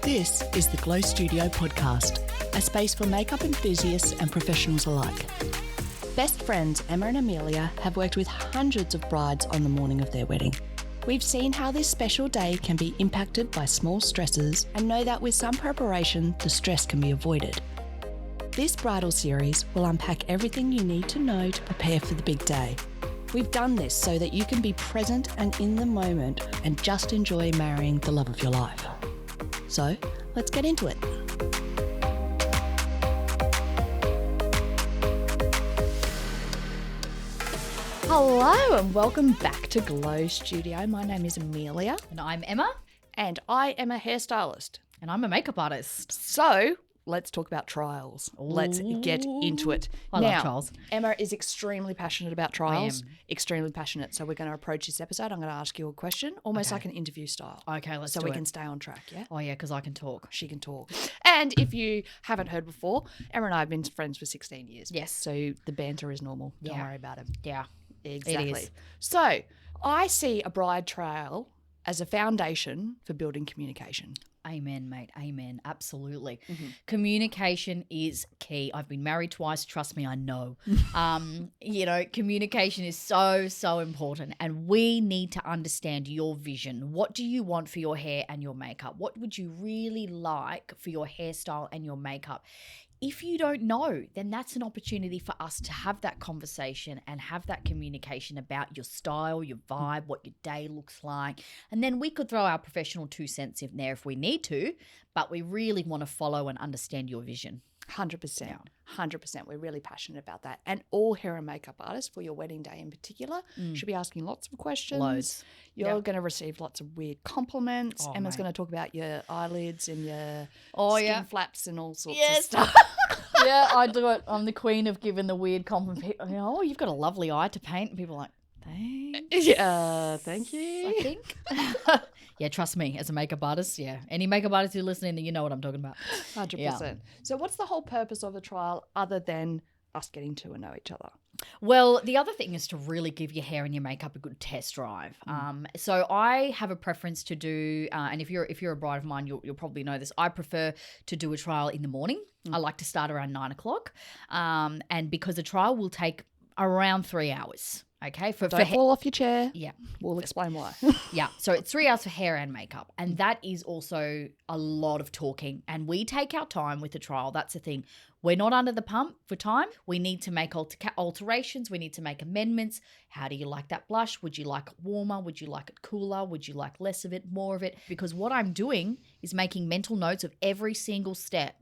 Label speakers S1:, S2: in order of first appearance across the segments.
S1: This is the Glow Studio podcast, a space for makeup enthusiasts and professionals alike. Best friends Emma and Amelia have worked with hundreds of brides on the morning of their wedding. We've seen how this special day can be impacted by small stresses and know that with some preparation, the stress can be avoided. This bridal series will unpack everything you need to know to prepare for the big day. We've done this so that you can be present and in the moment and just enjoy marrying the love of your life. So, let's get into it. Hello and welcome back to Glow Studio. My name is Amelia.
S2: And I'm Emma.
S1: And I am a hairstylist.
S2: And I'm a makeup artist.
S1: So, let's talk about trials. Let's get into it.
S2: I love trials.
S1: Emma is extremely passionate about trials. Extremely passionate. So we're going to approach this episode. I'm going to ask you a question, almost like an interview style.
S2: Okay, let's
S1: do it. So we can stay on track, yeah?
S2: Oh, yeah, because I can talk.
S1: She can talk. And if you haven't heard before, Emma and I have been friends for 16 years.
S2: Yes.
S1: So the banter is normal. Don't worry about it.
S2: Yeah.
S1: Exactly.
S2: It is.
S1: So I see a bride trial as a foundation for building communication.
S2: Amen, mate. Amen. Absolutely. Communication is key. I've been married twice. Trust me, I know. Communication is so important. And we need to understand your vision. What do you want for your hair and your makeup? What would you really like for your hairstyle and your makeup? If you don't know, then that's an opportunity for us to have that conversation and have that communication about your style, your vibe, what your day looks like. And then we could throw our professional 2 cents in there if we need to, but we really want to follow and understand your vision.
S1: 100%. 100%. We're really passionate about that. And all hair and makeup artists for your wedding day in particular should be asking lots of questions.
S2: Loads.
S1: You're going to receive lots of weird compliments. Emma's going to talk about your eyelids and your skin flaps and all sorts of stuff.
S2: Yeah, I do it. I'm the queen of giving the weird compliment. Oh, you've got a lovely eye to paint. And people are like, thanks.
S1: Yeah, thank you.
S2: I think. Yeah, trust me, as a makeup artist, any makeup artist who's listening, you know what I'm talking about.
S1: 100%. Yeah. So what's the whole purpose of the trial other than us getting to know each other?
S2: Well, the other thing is to really give your hair and your makeup a good test drive. So I have a preference to do, and if you're a bride of mine, you'll probably know this. I prefer to do a trial in the morning. I like to start around 9 o'clock, and because the trial will take around 3 hours. Okay,
S1: Don't fall off your chair.
S2: Yeah.
S1: We'll explain why.
S2: Yeah, so it's 3 hours for hair and makeup, and that is also a lot of talking, and we take our time with the trial. That's the thing. We're not under the pump for time. We need to make alterations. We need to make amendments. How do you like that blush? Would you like it warmer? Would you like it cooler? Would you like less of it, more of it? Because what I'm doing is making mental notes of every single step,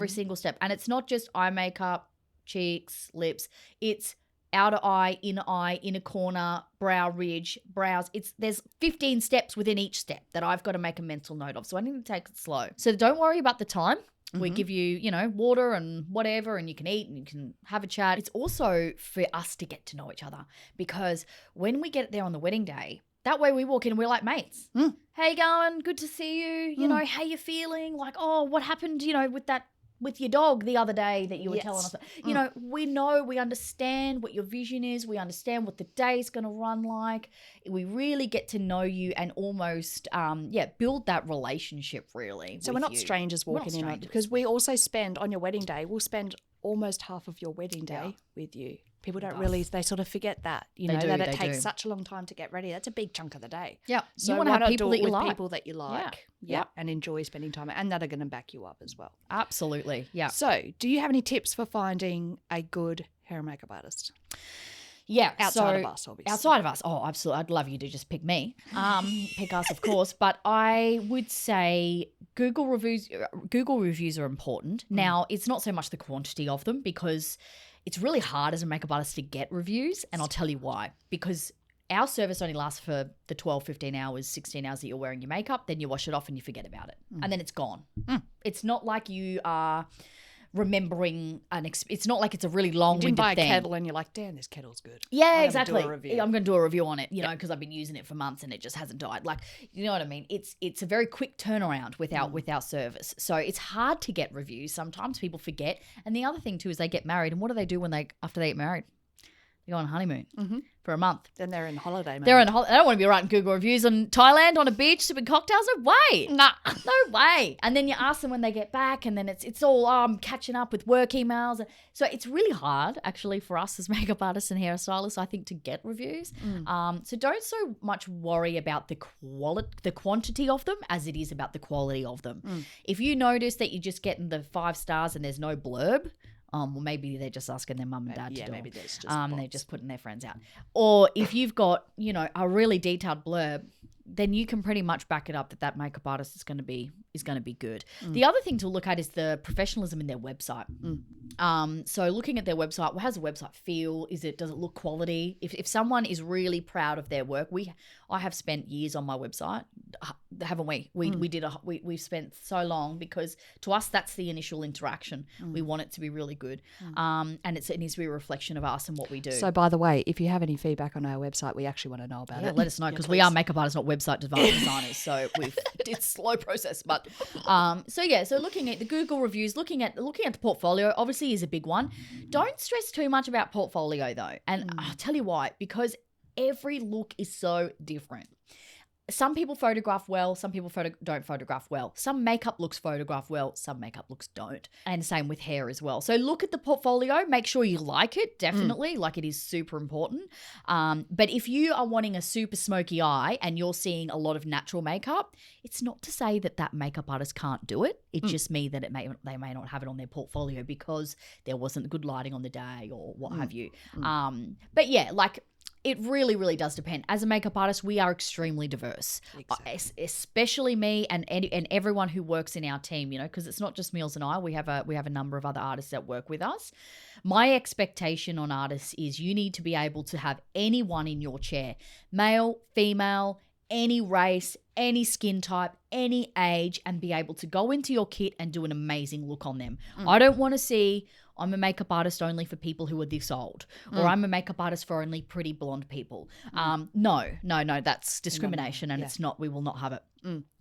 S2: single step. And it's not just eye makeup, cheeks, lips. It's outer eye, inner corner, brow ridge, brows. There's 15 steps within each step that I've got to make a mental note of. So I need to take it slow. So don't worry about the time. We give you, water and whatever, and you can eat and you can have a chat. It's also for us to get to know each other, because when we get there on the wedding day, that way we walk in and we're like mates. How you going? Good to see you. You know, how you feeling? Like, oh, what happened, with your dog the other day that you were telling us. We understand what your vision is. We understand what the day is going to run like. We really get to know you and almost, build that relationship really.
S1: So we're not strangers walking in, because we also spend, on your wedding day, we'll spend almost half of your wedding day with you. People don't really, they sort of forget that, that it takes such a long time to get ready. That's a big chunk of the day.
S2: Yeah.
S1: So
S2: you want to have people that you like.
S1: People that you like. Yeah. And enjoy spending time, and that are going to back you up as well.
S2: Absolutely. Yeah.
S1: So do you have any tips for finding a good hair and makeup artist?
S2: Yeah.
S1: Outside of us, obviously.
S2: Outside of us. Oh, absolutely. I'd love you to just pick me. Pick us, of course. But I would say Google reviews are important. Now, it's not so much the quantity of them, because it's really hard as a makeup artist to get reviews, and I'll tell you why. Because our service only lasts for the 12, 15 hours, 16 hours that you're wearing your makeup, then you wash it off and you forget about it. And then it's gone. It's not like you are remembering it's not like it's a really long-winded thing.
S1: You didn't buy a kettle and you're like, damn, this kettle's good.
S2: Yeah, exactly. I'm going to do a review on it, because I've been using it for months and it just hasn't died. Like, you know what I mean? It's a very quick turnaround with our service. So it's hard to get reviews. Sometimes people forget. And the other thing too is they get married, and what do they do after they get married? They go on honeymoon for a month.
S1: Then they're in holiday mode.
S2: They don't want to be writing Google reviews on Thailand on a beach sipping cocktails. No way.
S1: Nah.
S2: No way. And then you ask them when they get back, and then it's all, I'm catching up with work emails. So it's really hard, actually, for us as makeup artists and hairstylists, I think, to get reviews. So don't so much worry about the quantity of them as it is about the quality of them. If you notice that you're just getting the 5 stars and there's no blurb, well, maybe they're just asking their mum and dad to do
S1: maybe
S2: it.
S1: there's just
S2: they're just putting their friends out. Or if you've got, a really detailed blurb, then you can pretty much back it up that makeup artist is going to be good. The other thing to look at is the professionalism in their website. So looking at their website, how does the website feel? Does it look quality? If someone is really proud of their work, I have spent years on my website, haven't we? We've spent so long because to us that's the initial interaction. We want it to be really good, and it needs to be a reflection of us and what we do.
S1: So by the way, if you have any feedback on our website, we actually want to know about it.
S2: Let us know because we are makeup artists, not website designers. So it's a slow process, but so looking at the Google reviews, looking at the portfolio obviously is a big one. Don't stress too much about portfolio though, and I'll tell you why, because every look is so different. Some people photograph well, some people don't photograph well. Some makeup looks photograph well, some makeup looks don't. And same with hair as well. So look at the portfolio, make sure you like it, definitely, like it is super important. But if you are wanting a super smoky eye and you're seeing a lot of natural makeup, it's not to say that makeup artist can't do it. It's just me that they may not have it on their portfolio because there wasn't good lighting on the day or what have you. But yeah, like, it really, really does depend. As a makeup artist, we are extremely diverse, especially me and everyone who works in our team, because it's not just Meals and I. We have a number of other artists that work with us. My expectation on artists is you need to be able to have anyone in your chair, male, female, any race, any skin type, any age, and be able to go into your kit and do an amazing look on them. I don't want to see, I'm a makeup artist only for people who are this old, or I'm a makeup artist for only pretty blonde people. No, that's discrimination, and it's not. We will not have it.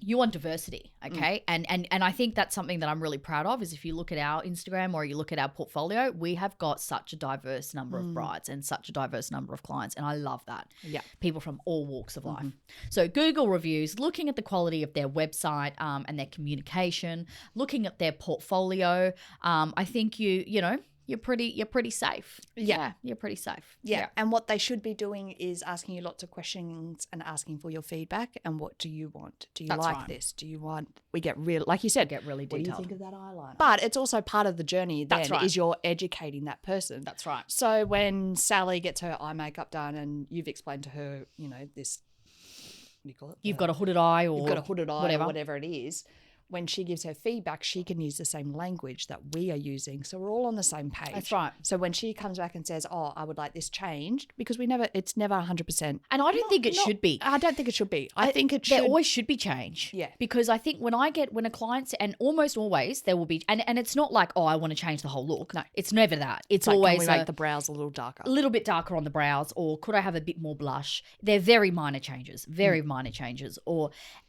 S2: You want diversity, okay? And I think that's something that I'm really proud of. Is if you look at our Instagram or you look at our portfolio, we have got such a diverse number of brides and such a diverse number of clients, and I love that. Yeah, people from all walks of life. So Google reviews, looking at the quality of their website and their communication, looking at their portfolio. I think you're pretty safe. Yeah, you're pretty safe.
S1: Yeah. And what they should be doing is asking you lots of questions and asking for your feedback. And what do you want? Do you like this? Do you want? We get real, like you said,
S2: get really detailed.
S1: What do you think of that eyeliner? But it's also part of the journey. Then is you're educating that person.
S2: That's right.
S1: So when Sally gets her eye makeup done, and you've explained to her, this. What do you call it?
S2: You've got a hooded eye, or
S1: whatever it is. When she gives her feedback, she can use the same language that we are using. So we're all on the same page.
S2: That's right.
S1: So when she comes back and says, I would like this changed, because it's never 100%.
S2: And I don't think it should be.
S1: I don't think it should be. I think it should.
S2: There always should be change.
S1: Yeah.
S2: Because I think when a client, and almost always there will be, and it's not like, I want to change the whole look. No. It's never that. It's like, always,
S1: can we make the brows a little darker?
S2: A little bit darker on the brows, or could I have a bit more blush? They're very minor changes, minor changes.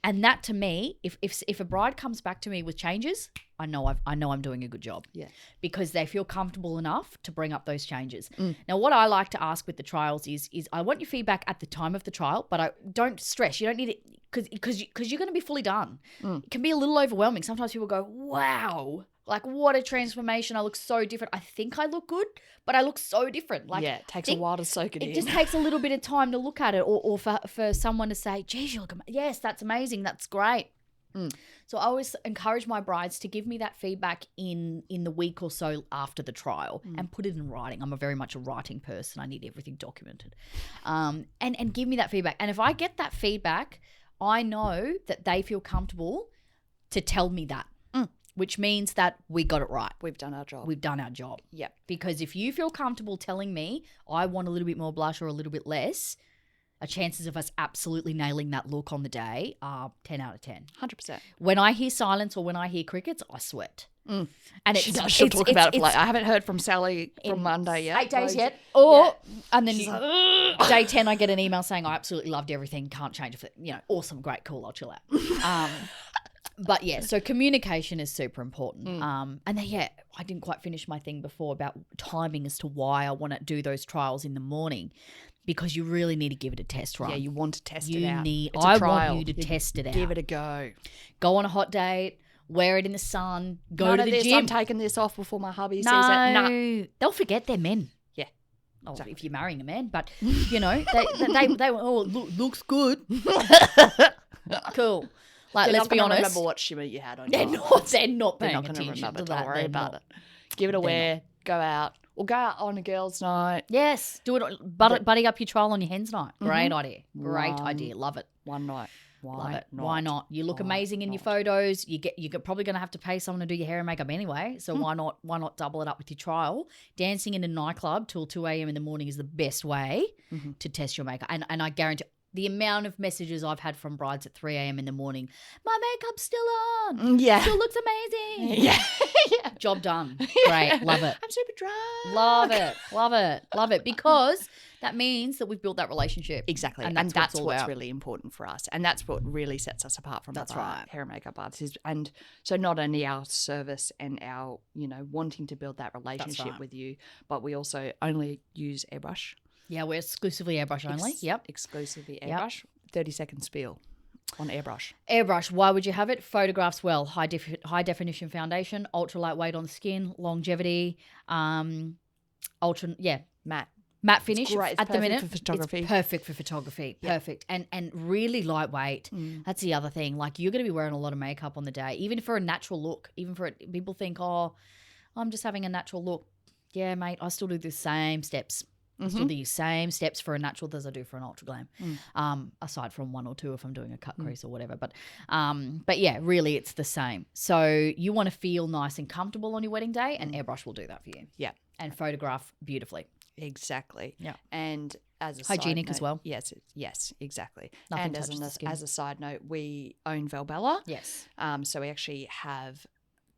S2: And that to me, if a bride comes back to me with changes, I know I'm doing a good job. Yeah. Because they feel comfortable enough to bring up those changes. Now, what I like to ask with the trials is I want your feedback at the time of the trial, but I don't stress. You don't need it because you're going to be fully done. It can be a little overwhelming. Sometimes people go, wow, like what a transformation. I look so different. I think I look good, but I look so different. Like,
S1: it takes a while to soak it in.
S2: It just takes a little bit of time to look at it, or for someone to say, geez, you look yes, that's amazing. That's great. So I always encourage my brides to give me that feedback in the week or so after the trial and put it in writing. I'm very much a writing person. I need everything documented. And give me that feedback. And if I get that feedback, I know that they feel comfortable to tell me that, which means that we got it right.
S1: We've done our job.
S2: Yep. Because if you feel comfortable telling me I want a little bit more blush or a little bit less, chances of us absolutely nailing that look on the day are 10 out of 10.
S1: 100%.
S2: When I hear silence or when I hear crickets, I sweat.
S1: And she'll talk about it for I haven't heard from Sally from Monday yet.
S2: 8 days yet. And then day 10, I get an email saying, I absolutely loved everything. Can't change it. Awesome, great, cool. I'll chill out. But yeah, so communication is super important. And then, I didn't quite finish my thing before about timing as to why I want to do those trials in the morning, because you really need to give it a test run.
S3: Yeah, you want to test it out.
S2: I want you to test it out.
S3: Give it a go.
S2: Go on a hot date, wear it in the sun, go to the gym.
S3: I'm taking this off before my hubby sees it.
S2: No, they'll forget they're men.
S3: Yeah.
S2: Oh,
S3: Exactly.
S2: if you're marrying a man, but they looks good. Cool. Like, let's be honest.
S3: Remember what shimmer you had on.
S2: They're
S3: your
S2: not paying
S3: not going to
S2: attention
S3: remember.
S2: to
S3: Don't
S2: that.
S3: worry
S2: They're
S3: about
S2: not.
S3: it. Give it a
S2: They're
S3: wear. Go out. Or go out on a girls' night.
S2: Yes, do it. Buddy up your trial on your hens night. Great idea. Great idea. Love it.
S3: One night.
S2: Love it. Why not? You look amazing in your photos. You're probably going to have to pay someone to do your hair and makeup anyway. So why not double it up with your trial? Dancing in a nightclub till 2 a.m. in the morning is the best way to test your makeup. And I guarantee the amount of messages I've had from brides at 3 a.m. in the morning, my makeup's still on.
S3: Yeah.
S2: Still looks amazing.
S3: Yeah.
S2: Job done. Great. Love it.
S3: I'm super drunk.
S2: Love it. Love it. Love it. Because that means that we've built that relationship.
S3: Exactly.
S2: And
S3: And
S2: that's
S3: that's
S2: all
S3: what's
S2: about.
S3: really important for us. And that's what really sets us apart from
S2: That's
S3: other
S2: right.
S3: hair and makeup artists. And so not only our service and our, wanting to build that relationship
S2: right.
S3: with you, but we also only use airbrush.
S2: Yeah, we're exclusively airbrush only. Yep.
S3: Exclusively airbrush. 30-second spiel on airbrush.
S2: Airbrush, why would you have it? Photographs well, high definition foundation, ultra lightweight on the skin, longevity, matte finish
S3: great. It's
S2: at the
S3: perfect
S2: minute.
S3: for photography.
S2: It's perfect for photography.
S3: Yeah.
S2: Perfect. And really lightweight. That's the other thing. Like, you're going to be wearing a lot of makeup on the day, even for a natural look. People think, I'm just having a natural look. Yeah, mate, I still do the same steps. I still do the same steps for a natural as I do for an ultra glam, aside from one or two if I'm doing a cut crease or whatever. But yeah, really it's the same. So you want to feel nice and comfortable on your wedding day, and airbrush will do that for you.
S3: Yeah.
S2: And photograph beautifully.
S3: Exactly.
S2: Yeah.
S3: And as a
S2: Hygienic
S3: side
S2: as well.
S3: Yes, exactly.
S2: Nothing
S3: and
S2: touches the skin.
S3: as a side note, we own Velbella.
S2: Yes.
S3: So we actually have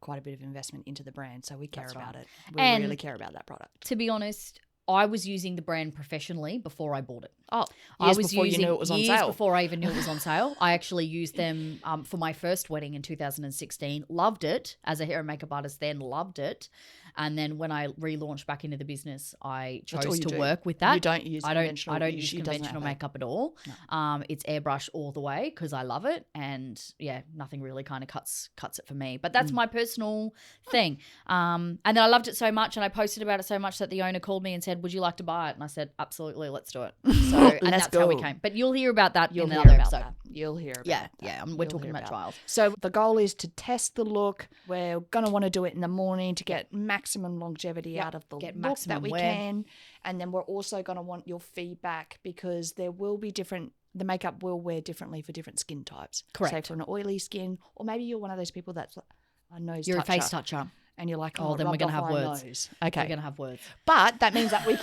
S3: quite a bit of investment into the brand, so we care
S2: That's
S3: about
S2: right.
S3: it. We
S2: And
S3: really care about that product.
S2: To be honest, I was using the brand professionally before I bought it.
S3: Oh,
S2: I was
S3: before you knew it was on
S2: years
S3: sale.
S2: before I even knew it was on sale. I actually used them for my first wedding in 2016. Loved it as a hair and makeup artist. Then loved it, and then when I relaunched back into the business, I
S3: That's all
S2: chose
S3: you
S2: to
S3: do.
S2: work with that.
S3: You don't use conventional.
S2: I don't use
S3: she doesn't
S2: conventional
S3: have
S2: makeup at all.
S3: No.
S2: It's airbrush all the way because I love it, and yeah, nothing really kind of cuts it for me. But that's my personal thing. And then I loved it so much, and I posted about it so much that the owner called me and said, "Would you like to buy it?" And I said, "Absolutely, let's do it." So and
S3: Let's
S2: that's how we
S3: go.
S2: came. But you'll hear about that
S3: You'll
S2: in
S3: hear
S2: another
S3: about
S2: episode.
S3: that. You'll hear about
S2: Yeah,
S3: that.
S2: yeah. We're
S3: You'll
S2: talking
S3: hear
S2: about trials.
S3: So the goal is to test the look. We're going to want to do it in the morning to get maximum longevity out of the
S2: Get
S3: look
S2: maximum
S3: that we
S2: wear.
S3: can. And then we're also going to want your feedback because there will be the makeup will wear differently for different skin types.
S2: Correct.
S3: Say for an oily skin, or maybe you're one of those people that's a nose
S2: You're
S3: toucher.
S2: a face toucher.
S3: And you're like,
S2: Oh, then we're
S3: going to
S2: have words.
S3: Nose.
S2: We're
S3: Okay.
S2: going to have words.
S3: But that means that we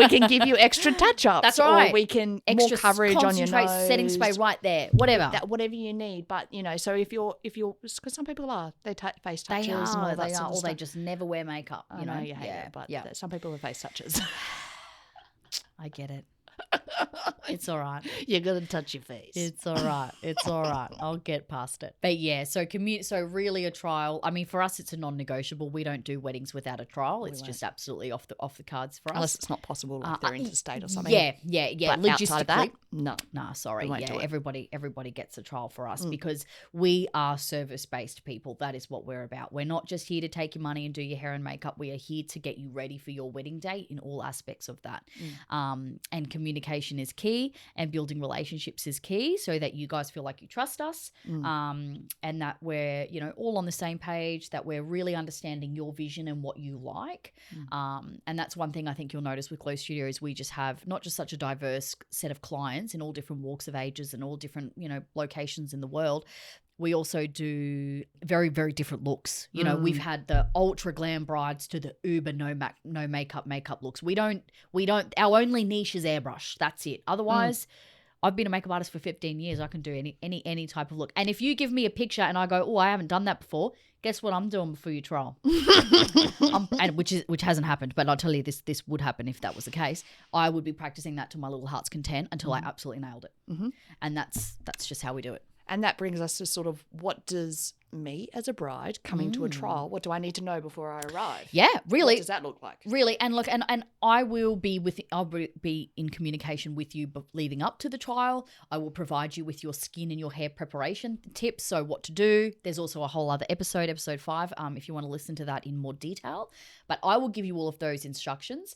S3: can give you extra touch-ups.
S2: That's right.
S3: Or we can
S2: Extra
S3: more coverage on your
S2: concentrate,
S3: nose.
S2: setting spray right there. Whatever.
S3: Whatever you need. But, so if you're, because some people are, they face touches
S2: They
S3: and all
S2: are.
S3: that
S2: They
S3: sort
S2: are.
S3: of
S2: Or
S3: stuff.
S2: they just never wear makeup.
S3: I know you hate
S2: yeah.
S3: it, but
S2: yeah.
S3: some people have face touches.
S2: I get it. It's all right.
S3: You're going to touch your face.
S2: It's all right. It's all right. I'll get past it. But yeah, so really a trial. I mean, for us, it's a non-negotiable. We don't do weddings without a trial. It's just absolutely off the cards for us.
S3: Unless it's not possible, like they're interstate or something.
S2: Yeah.
S3: But outside of that, no.
S2: Nah, sorry.
S3: We won't
S2: Yeah,
S3: do it.
S2: everybody gets a trial for us because we are service-based people. That is what we're about. We're not just here to take your money and do your hair and makeup. We are here to get you ready for your wedding day in all aspects of that. And communication is key, and building relationships is key, so that you guys feel like you trust us, and that we're all on the same page, that we're really understanding your vision and what you like. And that's one thing I think you'll notice with Glow Studio is we just have not just such a diverse set of clients in all different walks of ages and all different locations in the world. We also do very, very different looks. We've had the ultra glam brides to the uber no makeup looks. We don't. Our only niche is airbrush. That's it. Otherwise, I've been a makeup artist for 15 years. I can do any type of look. And if you give me a picture and I go, oh, I haven't done that before, guess what I'm doing before you trial? And which hasn't happened, but I'll tell you this would happen if that was the case. I would be practicing that to my little heart's content until I absolutely nailed it. And that's just how we do it.
S3: And that brings us to sort of, what does me as a bride coming to a trial, what do I need to know before I arrive?
S2: Yeah, really.
S3: What does that look like?
S2: Really, and look, and I'll be in communication with you leading up to the trial. I will provide you with your skin and your hair preparation tips, so what to do. There's also a whole other episode 5, if you want to listen to that in more detail. But I will give you all of those instructions.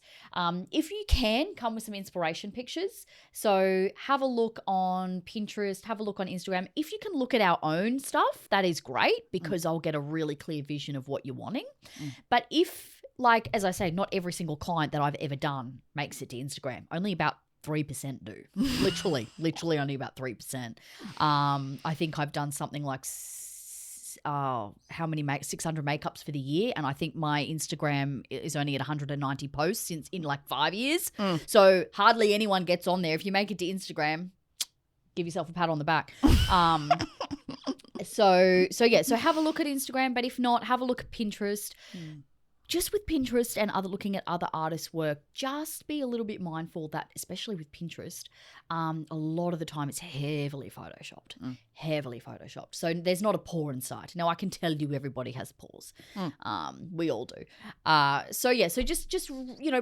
S2: If you can, come with some inspiration pictures. So have a look on Pinterest, have a look on Instagram. If you can look at our own stuff, that is great, because I'll get a really clear vision of what you're wanting. But if, like, as I say, not every single client that I've ever done makes it to Instagram. Only about 3% do. literally only about 3%. I think I've done something like 600 makeups for the year, and I think my Instagram is only at 190 posts in like 5 years. So hardly anyone gets on there. If you make it to Instagram, give yourself a pat on the back. So have a look at Instagram, but if not, have a look at Pinterest. Just with Pinterest and looking at other artists' work, just be a little bit mindful that, especially with Pinterest, a lot of the time it's heavily photoshopped. So there's not a pore in sight. Now, I can tell you everybody has pores. We all do. So just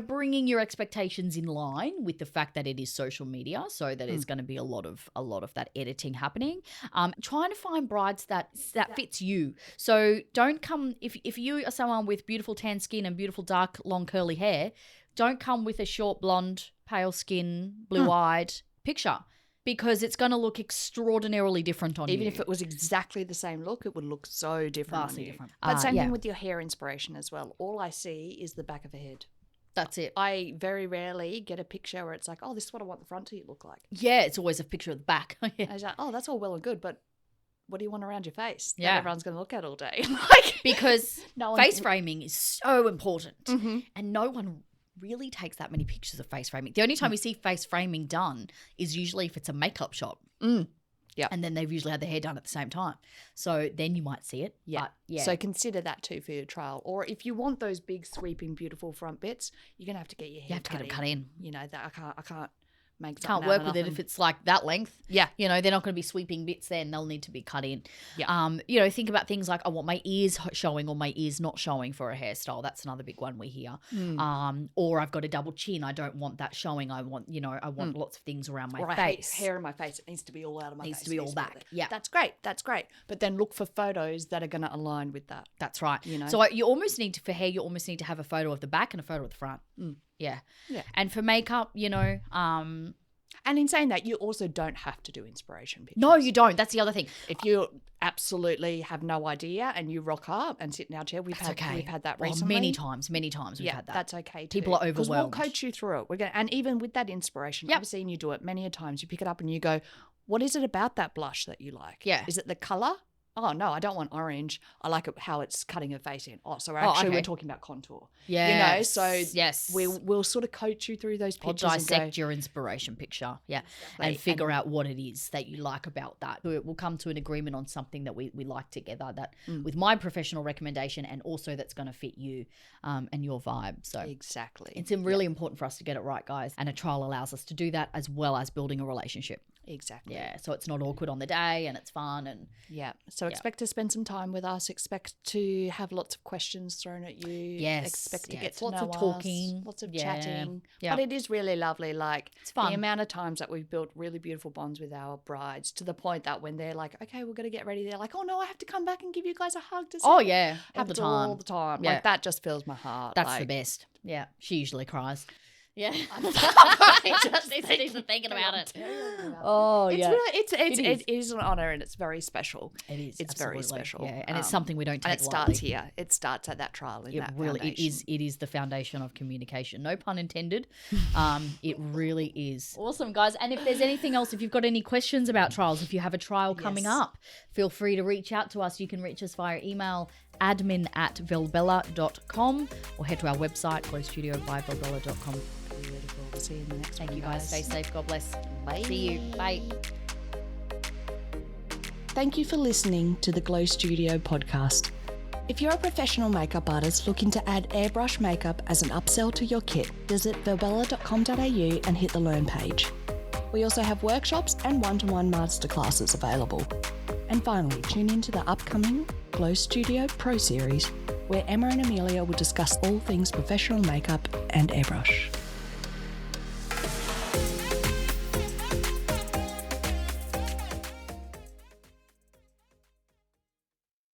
S2: bringing your expectations in line with the fact that it is social media, so that it's going to be a lot of that editing happening. Trying to find brides that fits you. So don't come, if you are someone with beautiful tan skin and beautiful dark long curly hair, don't come with a short blonde, pale skin, blue-eyed picture, because it's going to look extraordinarily different on you.
S3: Even if it was exactly the same look, it would look so different
S2: Vastly
S3: on you.
S2: different.
S3: But same thing with your hair inspiration as well. All I see is the back of a head.
S2: That's it.
S3: I very rarely get a picture where it's like, oh, this is what I want the front to look like.
S2: Yeah, it's always a picture of the back.
S3: I was like, oh, that's all well and good, but what do you want around your face that
S2: Yeah.
S3: everyone's going to look at all day?
S2: Because
S3: No one-
S2: face framing is so important,
S3: Mhm.
S2: and no one really takes that many pictures of face framing. The only time we see face framing done is usually if it's a makeup shop.
S3: Yeah.
S2: And then they've usually had their hair done at the same time. So then you might see it.
S3: Yeah.
S2: But yeah.
S3: So consider that too for your trial. Or if you want those big sweeping beautiful front bits, you're going to have to get your hair
S2: you have to get them cut in.
S3: You know, that I can't make something
S2: Can't
S3: out
S2: work
S3: of
S2: with it
S3: nothing.
S2: if it's like that length.
S3: Yeah.
S2: You know, they're not going to be sweeping bits then. They'll need to be cut in.
S3: Yeah.
S2: Think about things like, I want my ears showing or my ears not showing for a hairstyle. That's another big one we hear. Or I've got a double chin. I don't want that showing. I want lots of things around my
S3: Or
S2: face.
S3: hair in my face. It needs to be all out of my face.
S2: Needs to be all back. Yeah.
S3: That's great. But then look for photos that are going to align with that.
S2: That's right.
S3: You know?
S2: So you almost need to, for hair, you almost need to have a photo of the back and a photo of the front. Yeah.
S3: Yeah.
S2: And for makeup,
S3: And in saying that, you also don't have to do inspiration pictures.
S2: no, you don't. That's the other thing.
S3: If you absolutely have no idea and you rock up and sit in our chair, we've had that
S2: Well,
S3: recently.
S2: many times we've had that.
S3: That's okay too.
S2: People are
S3: Because we'll
S2: overwhelmed.
S3: coach you through it. And even with that inspiration,
S2: Yep.
S3: I've seen you do it many a times. You pick it up and you go, what is it about that blush that you like?
S2: Yeah.
S3: Is it the colour? Oh, no, I don't want orange. I like it how it's cutting her face in. Oh, so actually we're talking about contour.
S2: Yeah.
S3: You know, so
S2: yes.
S3: we'll sort of coach you through those
S2: Or
S3: pictures
S2: dissect
S3: and go,
S2: your inspiration picture. Yeah.
S3: Exactly.
S2: And figure out what it is that you like about that. We'll come to an agreement on something that we like together, that with my professional recommendation, and also that's going to fit you and your vibe. So
S3: exactly.
S2: it's really important for us to get it right, guys. And a trial allows us to do that, as well as building a relationship.
S3: Exactly.
S2: Yeah. So it's not awkward on the day, and it's fun. And
S3: Yeah. So expect to spend some time with us. Expect to have lots of questions thrown at you.
S2: Yes.
S3: Expect to
S2: Yes.
S3: get to
S2: Lots
S3: know
S2: of
S3: us,
S2: talking.
S3: lots of
S2: Yeah.
S3: chatting.
S2: Yeah.
S3: But it is really lovely. Like,
S2: it's fun.
S3: the amount of times that we've built really beautiful bonds with our brides, to the point that when they're like, okay, we're going to get ready, they're like, oh no, I have to come back and give you guys a hug to say.
S2: Oh, yeah. All the
S3: Happens
S2: time.
S3: all the time.
S2: Yeah.
S3: Like, that just fills my heart.
S2: That's
S3: like,
S2: the best. Yeah. She usually cries. Yeah.
S3: just
S2: even thinking about it.
S3: Oh,
S2: yeah.
S3: It is an honor, and it's very special.
S2: It is.
S3: It's very
S2: absolutely.
S3: special.
S2: Yeah. And it's something we don't take
S3: And it
S2: lightly.
S3: starts here. It starts at that trial in that
S2: It
S3: foundation.
S2: is the foundation of communication. No pun intended. It really is. Awesome, guys. And if there's anything else, if you've got any questions about trials, if you have a trial coming
S3: Yes.
S2: up, feel free to reach out to us. You can reach us via email, admin@velbella.com, or head to our website, glowstudiobyvelbella.com.
S3: Beautiful. We'll see you in the next
S2: Thank
S3: one,
S2: you, guys. Stay safe. God bless.
S3: Bye.
S2: See you. Bye.
S1: Thank you for listening to the Glow Studio podcast. If you're a professional makeup artist looking to add airbrush makeup as an upsell to your kit, visit velbella.com.au and hit the Learn page. We also have workshops and one-to-one masterclasses available. And finally, tune in to the upcoming Glow Studio Pro Series, where Emma and Amelia will discuss all things professional makeup and airbrush.